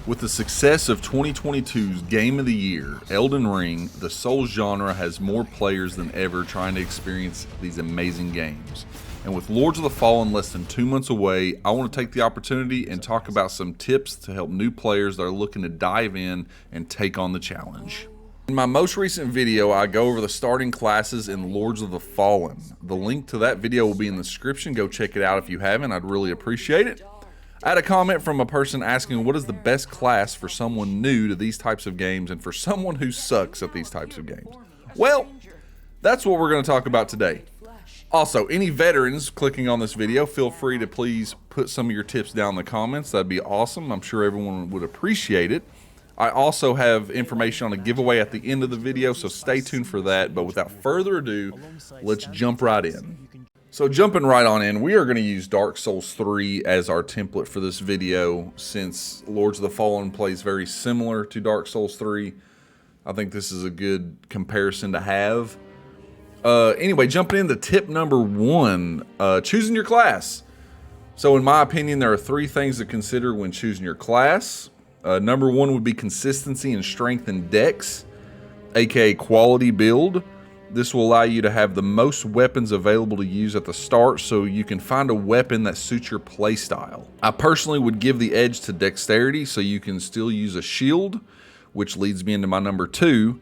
With the success of 2022's Game of the Year, Elden Ring, the Souls genre has more players than ever trying to experience these amazing games. And with Lords of the Fallen less than 2 months away, I want to take the opportunity and talk about some tips to help new players that are looking to dive in and take on the challenge. In my most recent video, I go over the starting classes in Lords of the Fallen. The link to that video will be in the description. Go check it out if you haven't. I'd really appreciate it. I had a comment from a person asking what is the best class for someone new to these types of games and for someone who sucks at these types of games. Well, that's what we're going to talk about today. Also, any veterans clicking on this video, feel free to please put some of your tips down in the comments. That'd be awesome. I'm sure everyone would appreciate it. I also have information on a giveaway at the end of the video, so stay tuned for that. But without further ado, let's jump right in. So jumping right on in, we are going to use Dark Souls 3 as our template for this video since Lords of the Fallen plays very similar to Dark Souls 3. I think this is a good comparison to have. Anyway, jumping into tip number 1, choosing your class. So in my opinion, there are 3 things to consider when choosing your class. Number 1 would be consistency and strength and dex, aka quality build. This will allow you to have the most weapons available to use at the start so you can find a weapon that suits your playstyle. I personally would give the edge to dexterity so you can still use a shield, which leads me into my number 2,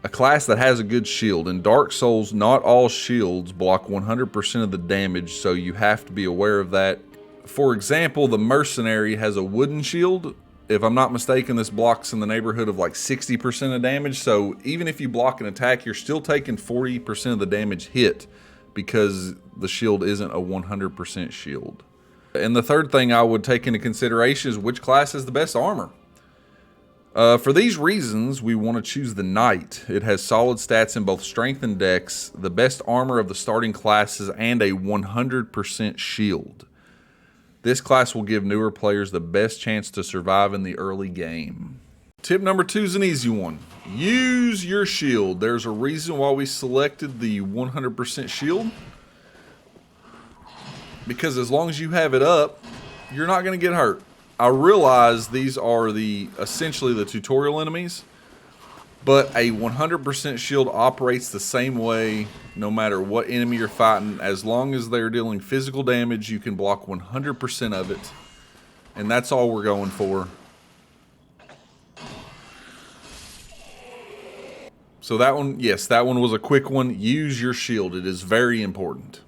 a class that has a good shield. In Dark Souls, not all shields block 100% of the damage, so you have to be aware of that. For example, the Mercenary has a wooden shield. If I'm not mistaken, this blocks in the neighborhood of like 60% of damage. So even if you block an attack, you're still taking 40% of the damage hit because the shield isn't a 100% shield. And the third thing I would take into consideration is which class has the best armor. For these reasons, we want to choose the Knight. It has solid stats in both strength and dex, the best armor of the starting classes, and a 100% shield. This class will give newer players the best chance to survive in the early game. Tip number 2 is an easy one. Use your shield. There's a reason why we selected the 100% shield. Because as long as you have it up, you're not going to get hurt. I realize these are essentially the tutorial enemies, but a 100% shield operates the same way no matter what enemy you're fighting. As long as they're dealing physical damage, you can block 100% of it. And that's all we're going for. So that one, yes, that one was a quick one. Use your shield. It is very important.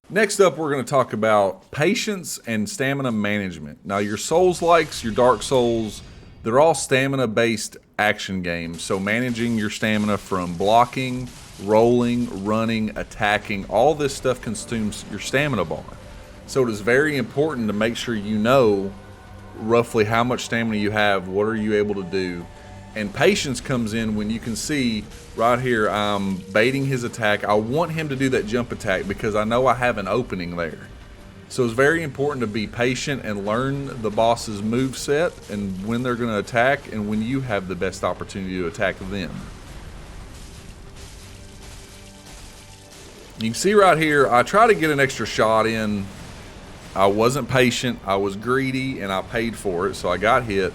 Next up, we're going to talk about patience and stamina management. Now, your Soulslikes, your Dark Souls, they're all stamina-based action games. So managing your stamina from blocking, rolling, running, attacking, all this stuff consumes your stamina bar. So it is very important to make sure you know roughly how much stamina you have, what are you able to do. And patience comes in when you can see right here, I'm baiting his attack. I want him to do that jump attack because I know I have an opening there. So it's very important to be patient and learn the boss's move set and when they're going to attack and when you have the best opportunity to attack them. You can see right here, I try to get an extra shot in. I wasn't patient, I was greedy, and I paid for it, so I got hit.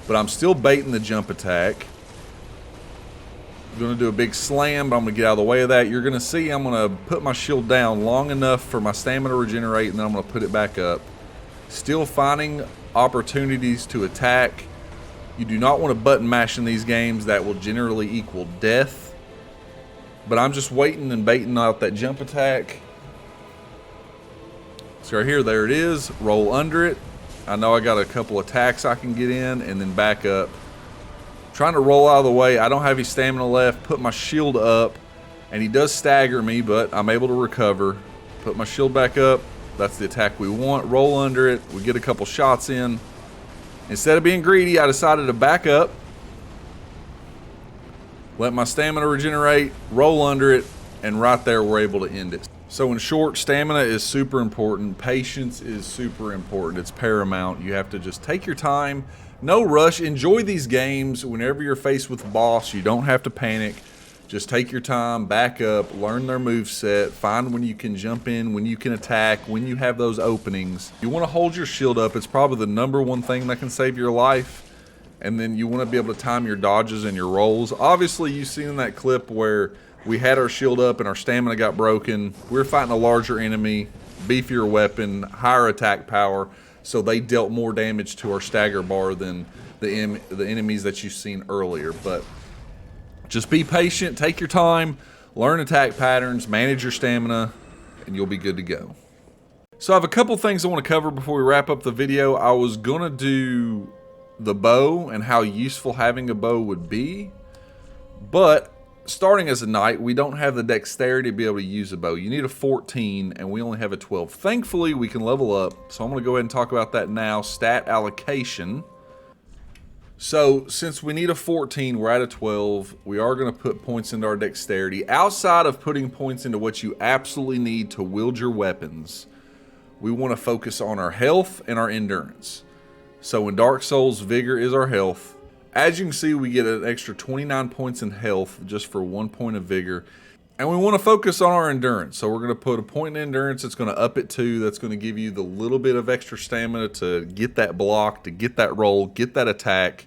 But I'm still baiting the jump attack. I'm going to do a big slam, but I'm going to get out of the way of that. You're going to see I'm going to put my shield down long enough for my stamina to regenerate, and then I'm going to put it back up. Still finding opportunities to attack. You do not want to button mash in these games. That will generally equal death. But I'm just waiting and baiting out that jump attack. So right here, there it is. Roll under it. I know I got a couple attacks I can get in and then back up. Trying to roll out of the way. I don't have any stamina left. Put my shield up. And he does stagger me, but I'm able to recover. Put my shield back up. That's the attack we want. Roll under it. We get a couple shots in. Instead of being greedy, I decided to back up. Let my stamina regenerate. Roll under it. And right there, we're able to end it. So in short, stamina is super important. Patience is super important. It's paramount. You have to just take your time. No rush. Enjoy these games. Whenever you're faced with a boss, you don't have to panic. Just take your time, back up, learn their move set, find when you can jump in, when you can attack, when you have those openings. You want to hold your shield up. It's probably the #1 thing that can save your life. And then you want to be able to time your dodges and your rolls. Obviously, you've seen in that clip where we had our shield up and our stamina got broken. We were fighting a larger enemy, beefier weapon, higher attack power, so they dealt more damage to our stagger bar than the enemies that you've seen earlier. But just be patient, take your time, learn attack patterns, manage your stamina, and you'll be good to go. So I have a couple things I want to cover before we wrap up the video. I was going to do the bow and how useful having a bow would be, but starting as a knight, we don't have the dexterity to be able to use a bow. You need a 14, and we only have a 12. Thankfully, we can level up, so I'm going to go ahead and talk about that now. Stat allocation. So, since we need a 14, we're at a 12. We are going to put points into our dexterity. Outside of putting points into what you absolutely need to wield your weapons, we want to focus on our health and our endurance. So in Dark Souls, Vigor is our health. As you can see, we get an extra 29 points in health just for 1 point of Vigor. And we want to focus on our endurance. So we're going to put a point in endurance. It's going to up it 2. That's going to give you the little bit of extra stamina to get that block, to get that roll, get that attack.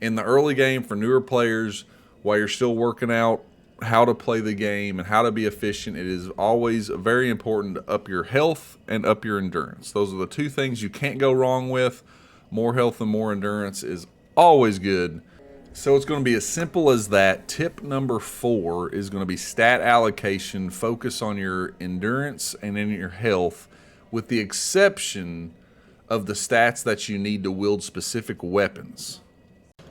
In the early game for newer players, while you're still working out how to play the game and how to be efficient, it is always very important to up your health and up your endurance. Those are the 2 things you can't go wrong with. More health and more endurance is always good. So it's going to be as simple as that. Tip number 4 is going to be stat allocation. Focus on your endurance and in your health, with the exception of the stats that you need to wield specific weapons.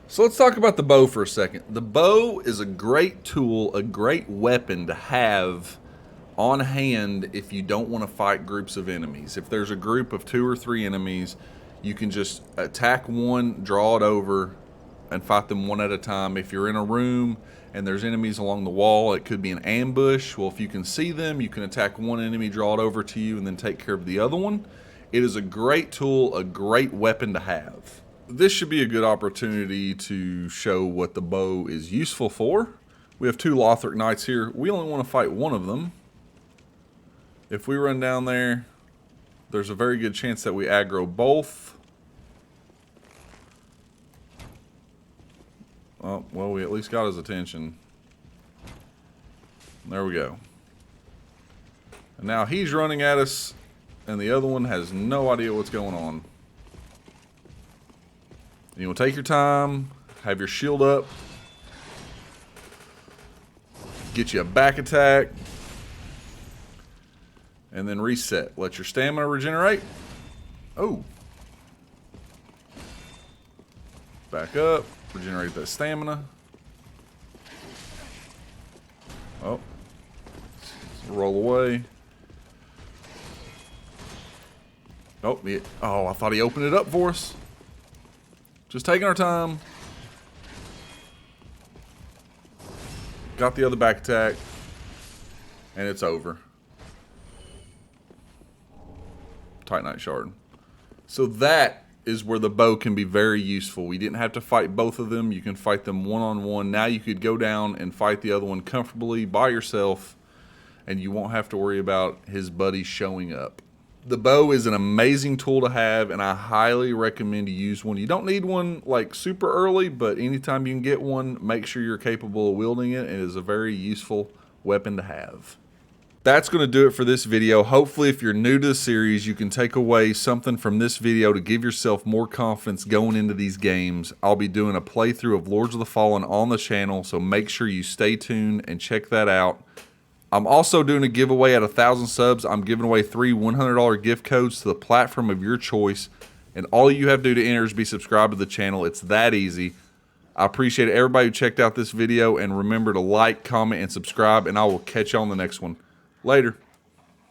So let's talk about the bow for a second. The bow is a great tool, a great weapon to have on hand if you don't want to fight groups of enemies. If there's a group of 2 or 3 enemies, you can just attack one, draw it over, and fight them one at a time. If you're in a room and there's enemies along the wall, it could be an ambush. Well, if you can see them, you can attack one enemy, draw it over to you, and then take care of the other one. It is a great tool, a great weapon to have. This should be a good opportunity to show what the bow is useful for. We have 2 Lothric Knights here. We only want to fight one of them. If we run down there, there's a very good chance that we aggro both. Oh, well, we at least got his attention. There we go. And now he's running at us, and the other one has no idea what's going on. You will take your time, have your shield up, get you a back attack, and then reset. Let your stamina regenerate. Oh. Back up, regenerate that stamina. Oh. Roll away. Oh, I thought he opened it up for us. Just taking our time. Got the other back attack. And it's over. Titanite shard. So that is where the bow can be very useful. We didn't have to fight both of them. You can fight them one-on-one. Now you could go down and fight the other one comfortably by yourself, and you won't have to worry about his buddy showing up. The bow is an amazing tool to have, and I highly recommend you use one. You don't need one like super early, but anytime you can get one, make sure you're capable of wielding it. It is a very useful weapon to have. That's going to do it for this video. Hopefully, if you're new to the series, you can take away something from this video to give yourself more confidence going into these games. I'll be doing a playthrough of Lords of the Fallen on the channel, so make sure you stay tuned and check that out. I'm also doing a giveaway at 1,000 subs. I'm giving away 3 $100 gift codes to the platform of your choice. And all you have to do to enter is be subscribed to the channel. It's that easy. I appreciate everybody who checked out this video. And remember to like, comment, and subscribe. And I will catch you on the next one. Later.